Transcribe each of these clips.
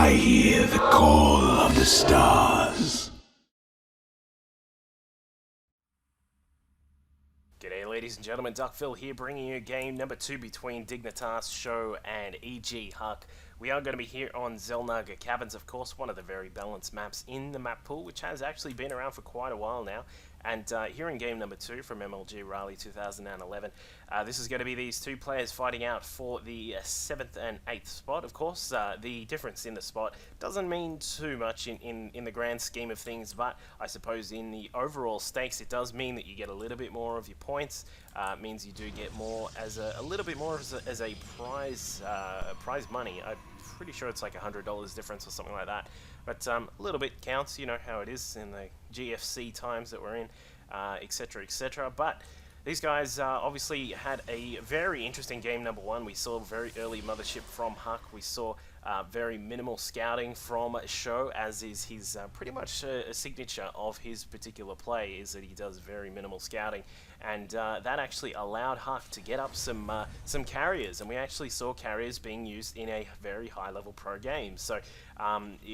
I hear the call of the stars. G'day ladies and gentlemen, Duckville here bringing you game number 2 between dignitasSjow and EGHuk. We are going to be here on Xelnaga Caverns, of course, one of the very balanced maps in the map pool, which has actually been around for quite a while now. And here in game number 2 from MLG Raleigh 2011, this is going to be these two players fighting out for the 7th and 8th spot. Of course, the difference in the spot doesn't mean too much in the grand scheme of things, but I suppose in the overall stakes it does mean that you get a little bit more of your points. It means you do get more as a little bit more as a prize money. I'm pretty sure it's like $100 difference or something like that. But a little bit counts, you know how it is in the GFC times that we're in, etc, etc. But these guys obviously had a very interesting game number 1. We saw very early mothership from Huk. We saw very minimal scouting from Show, as is his pretty much a signature of his particular play, is that he does very minimal scouting. And that actually allowed Huk to get up some carriers, and we actually saw carriers being used in a very high-level pro game. So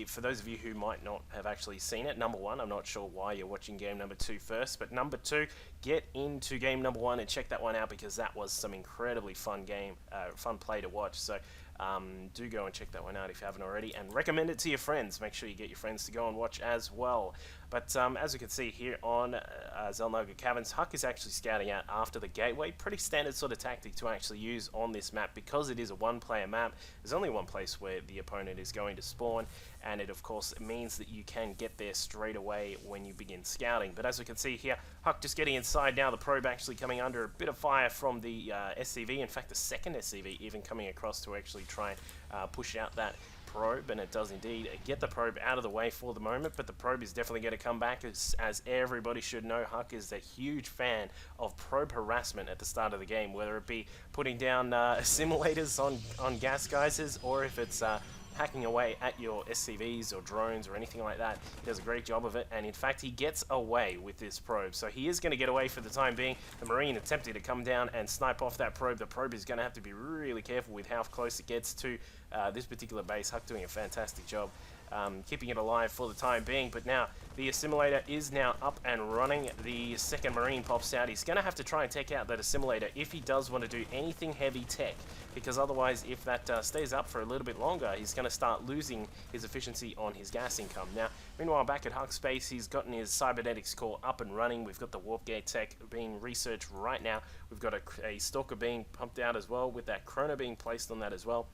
for those of you who might not have actually seen it, number 1, I'm not sure why you're watching game number 2 first, but number 2, get into game number 1 and check that one out, because that was some incredibly fun play to watch. So do go and check that one out if you haven't already, and recommend it to your friends. Make sure you get your friends to go and watch as well. But as you can see here on Xelnaga Caverns, Huk is actually scouting out after the gateway. Pretty standard sort of tactic to actually use on this map, because it is a one-player map. There's only one place where the opponent is going to spawn, and it of course means that you can get there straight away when you begin scouting. But as we can see here, Huk just getting inside now. The probe actually coming under a bit of fire from the SCV. In fact, the second SCV even coming across to actually try and push out that probe, and it does indeed get the probe out of the way for the moment. But the probe is definitely going to come back, as everybody should know. Huk is a huge fan of probe harassment at the start of the game, whether it be putting down simulators on gas geysers, or if it's hacking away at your SCVs or drones or anything like that. He does a great job of it, and in fact he gets away with this probe. So he is going to get away for the time being. The Marine attempted to come down and snipe off that probe. The probe is going to have to be really careful with how close it gets to this particular base. Huk doing a fantastic job keeping it alive for the time being. But now the assimilator is now up and running. The second Marine pops out. He's going to have to try and take out that assimilator if he does want to do anything heavy tech, because otherwise, if that stays up for a little bit longer, he's going to start losing his efficiency on his gas income. Now, meanwhile, back at Huk Space, he's gotten his cybernetics core up and running. We've got the warp gate tech being researched right now. We've got a stalker being pumped out as well, with that chrono being placed on that as well.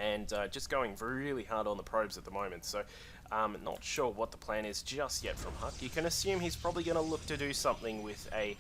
And just going really hard on the probes at the moment. So not sure what the plan is just yet from Huk. You can assume he's probably going to look to do something with a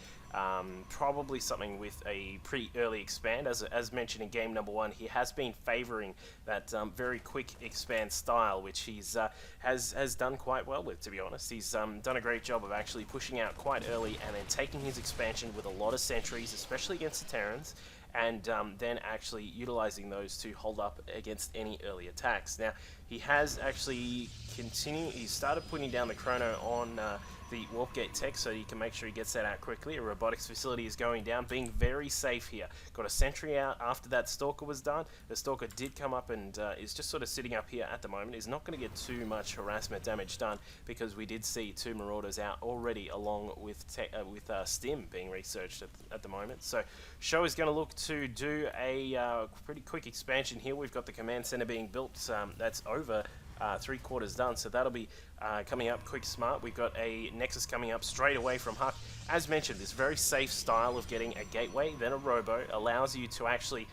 pretty early expand. As mentioned in game number 1, he has been favouring that very quick expand style, which he's has done quite well with, to be honest. He's done a great job of actually pushing out quite early and then taking his expansion with a lot of sentries, especially against the Terrans, and then actually utilizing those to hold up against any early attacks. Now, he has actually he started putting down the chrono on the warp gate tech, so you can make sure he gets that out quickly. A robotics facility is going down, being very safe here. Got a sentry out after that stalker was done. The stalker did come up and is just sort of sitting up here at the moment. He's not going to get too much harassment damage done, because we did see 2 marauders out already, along with stim being researched at the moment. So Show is going to look to do a pretty quick expansion here. We've got the command center being built. That's over 3/4 done, so that'll be coming up quick smart. We've got a Nexus coming up straight away from Huk. As mentioned, this very safe style of getting a gateway, then a robo, allows you to actually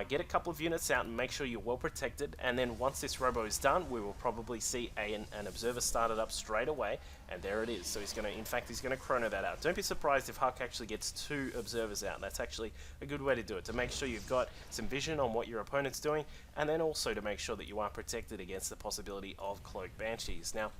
get a couple of units out and make sure you're well protected. And then once this robo is done, we will probably see an observer started up straight away, and there it is. So he's going to, in fact, he's going to chrono that out. Don't be surprised if Huk actually gets 2 observers out. That's actually a good way to do it, to make sure you've got some vision on what your opponent's doing, and then also to make sure that you are protected against the possibility of cloaked banshees. Now,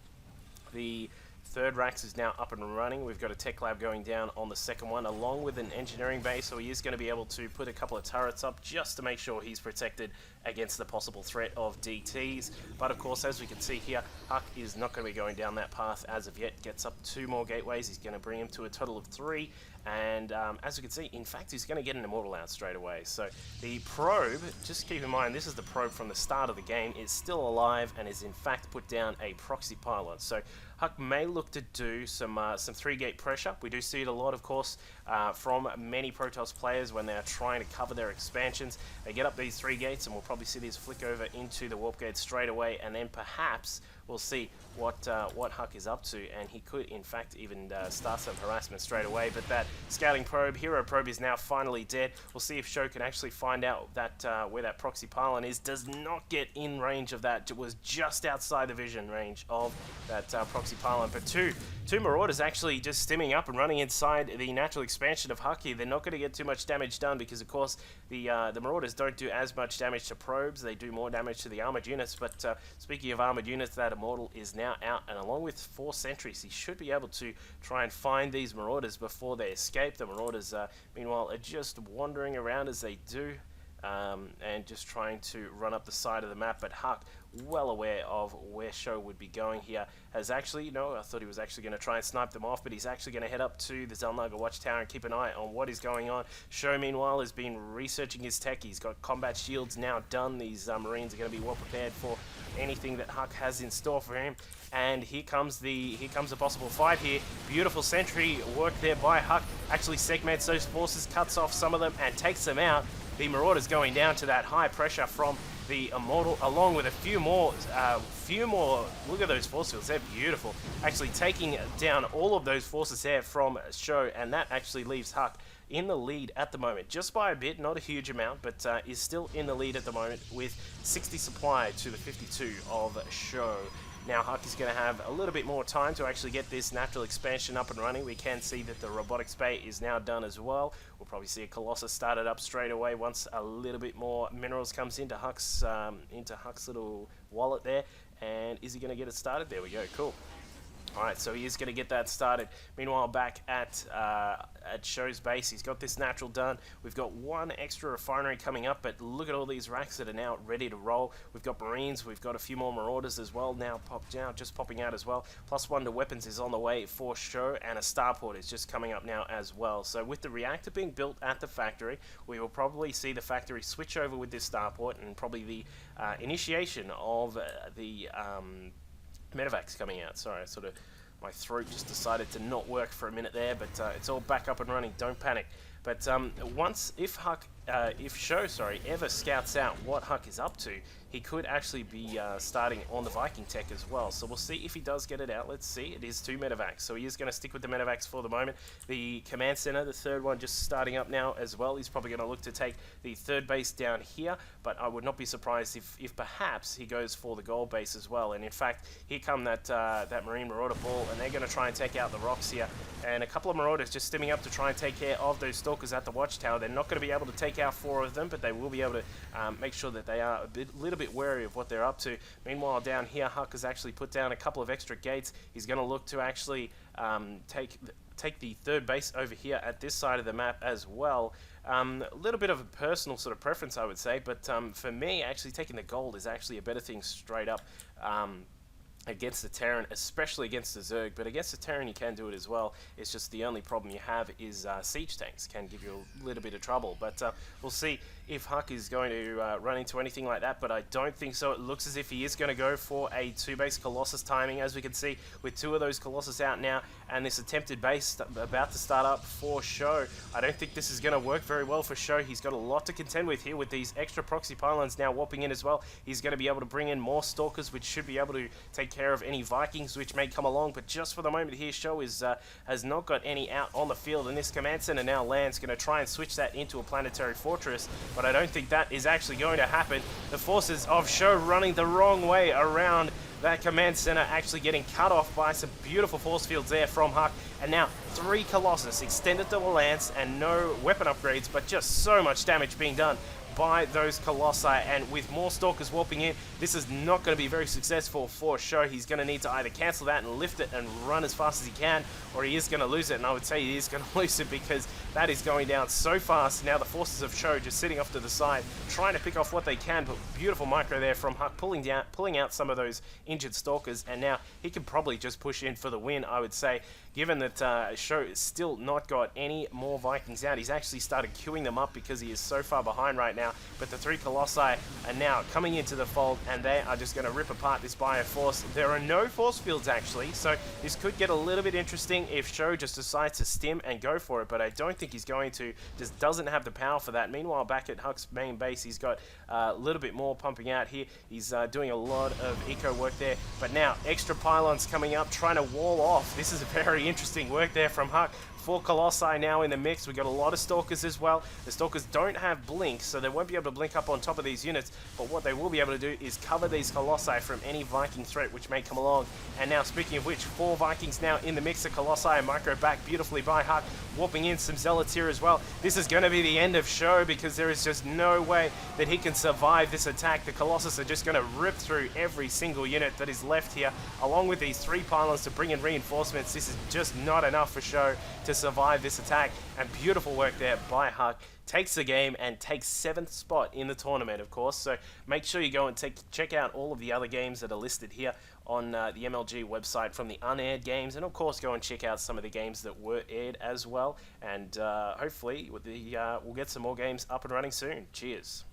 the third Rax is now up and running. We've got a tech lab going down on the second one, along with an engineering base, so he is going to be able to put a couple of turrets up just to make sure he's protected against the possible threat of DTs. But of course, as we can see here, Huk is not going to be going down that path as of yet. Gets up 2 more gateways. He's going to bring him to a total of 3, And as we can see, in fact, he's going to get an Immortal out straight away. So the probe, just keep in mind, this is the probe from the start of the game, is still alive and is in fact put down a proxy pylon. So EGHuk may look to do some 3-gate pressure. We do see it a lot, of course, from many Protoss players when they are trying to cover their expansions. They get up these 3 gates, and we'll probably see these flick over into the warp gate straight away, and then perhaps we'll see what EGHuk is up to, and he could, in fact, even start some harassment straight away. But that scouting probe, hero probe, is now finally dead. We'll see if Show can actually find out that where that proxy pylon is. Does not get in range of that. It was just outside the vision range of that proxy pylon. But two Marauders actually just stimming up and running inside the natural expansion of EGHuk here. They're not going to get too much damage done because, of course, the Marauders don't do as much damage to probes. They do more damage to the armored units. But speaking of armored units, that Immortal is now out, and along with 4 sentries, he should be able to try and find these Marauders before they escape. The Marauders, meanwhile, are just wandering around as they do, and just trying to run up the side of the map. But EGHuk, well aware of where Show would be going here, has actually, I thought he was actually going to try and snipe them off, but he's actually going to head up to the Xel'Naga watchtower and keep an eye on what is going on. Show, meanwhile, has been researching his tech. He's got combat shields now done. These Marines are going to be well prepared for anything that EGHuk has in store for him. And here comes a possible fight here. Beautiful sentry work there by EGHuk. Actually segments those forces, cuts off some of them, and takes them out. The Marauders going down to that high pressure from the Immortal, along with a few more. Look at those force fields; they're beautiful. Actually taking down all of those forces there from Show, and that actually leaves EGHuk in the lead at the moment, just by a bit, not a huge amount, but is still in the lead at the moment with 60 supply to the 52 of Show. Now EGHuk is going to have a little bit more time to actually get this natural expansion up and running. We can see that the robotics bay is now done as well. We'll probably see a Colossus started up straight away once a little bit more minerals comes into EGHuk's little wallet there. And is he going to get it started? There we go, cool. Alright, so he is going to get that started. Meanwhile, back at Show's base, he's got this natural done. We've got 1 extra refinery coming up, but look at all these racks that are now ready to roll. We've got Marines, we've got a few more Marauders as well, just popping out as well. +1 to weapons is on the way for Show, and a starport is just coming up now as well. So with the reactor being built at the factory, we will probably see the factory switch over with this starport, and probably the initiation of the medevacs coming out. Sorry, my throat just decided to not work for a minute there, but it's all back up and running. Don't panic. But if Show ever scouts out what EGHuk is up to, he could actually be starting on the Viking tech as well. So we'll see if he does get it out. Let's see. It is 2 medevacs, so he is going to stick with the medevacs for the moment. The command center, the 3rd one, just starting up now as well. He's probably going to look to take the 3rd base down here, but I would not be surprised if perhaps he goes for the gold base as well. And in fact, here come that Marine Marauder ball, and they're going to try and take out the rocks here. And a couple of Marauders just stimming up to try and take care of those Stalkers at the watchtower. They're not going to be able to take out 4 of them, but they will be able to make sure that they are a little bit wary of what they're up to. Meanwhile, down here, EGHuk has actually put down a couple of extra gates. He's going to look to actually take the 3rd base over here at this side of the map as well. A little bit of a personal sort of preference, I would say, but for me, actually taking the gold is actually a better thing straight up. Against the Terran, especially against the Zerg, but against the Terran you can do it as well. It's just the only problem you have is siege tanks can give you a little bit of trouble. But we'll see if EGHuk is going to run into anything like that, but I don't think so. It looks as if he is going to go for a 2-base Colossus timing, as we can see with 2 of those Colossus out now, and this attempted base about to start up for Show. I don't think this is going to work very well for Show. He's got a lot to contend with here with these extra proxy pylons now warping in as well. He's going to be able to bring in more Stalkers, which should be able to take care of any Vikings which may come along, but just for the moment here, Show has not got any out on the field, and this command center now lands, going to try and switch that into a planetary fortress, but I don't think that is actually going to happen. The forces of Show running the wrong way around that command center, actually getting cut off by some beautiful force fields there from EGHuk, and now 3 Colossus extended to the lance, and no weapon upgrades, but just so much damage being done by those Colossi, and with more Stalkers warping in, this is not going to be very successful for Show. He's going to need to either cancel that and lift it and run as fast as he can, or he is going to lose it, and I would say he is going to lose it because that is going down so fast. Now the forces of Show just sitting off to the side, trying to pick off what they can, but beautiful micro there from HUK, pulling out some of those injured Stalkers, and now he can probably just push in for the win, I would say, given that Show is still not got any more Vikings out. He's actually started queuing them up because he is so far behind right now, but the 3 Colossi are now coming into the fold, and they are just going to rip apart this Bioforce. There are no force fields actually, so this could get a little bit interesting if Show just decides to stim and go for it, but I don't think he's going to. Just doesn't have the power for that. Meanwhile, back at HUK's main base, he's got a little bit more pumping out here. He's doing a lot of eco work there, but now extra pylons coming up, trying to wall off. This is a very interesting work there from HUK. 4 Colossi now in the mix. We've got a lot of Stalkers as well. The Stalkers don't have blink, so they won't be able to blink up on top of these units, but what they will be able to do is cover these Colossi from any Viking threat which may come along. And now, speaking of which, 4 Vikings now in the mix. The Colossi and micro back beautifully by HUK, warping in some Zealots here as well. This is going to be the end of Show because there is just no way that he can survive this attack. The Colossus are just going to rip through every single unit that is left here, along with these 3 pylons to bring in reinforcements. This is just not enough for Show to survive this attack, and beautiful work there by HUK. Takes the game and takes 7th spot in the tournament, of course, so make sure you go and check out all of the other games that are listed here on the MLG website from the unaired games, and of course go and check out some of the games that were aired as well, and hopefully we'll get some more games up and running soon. Cheers.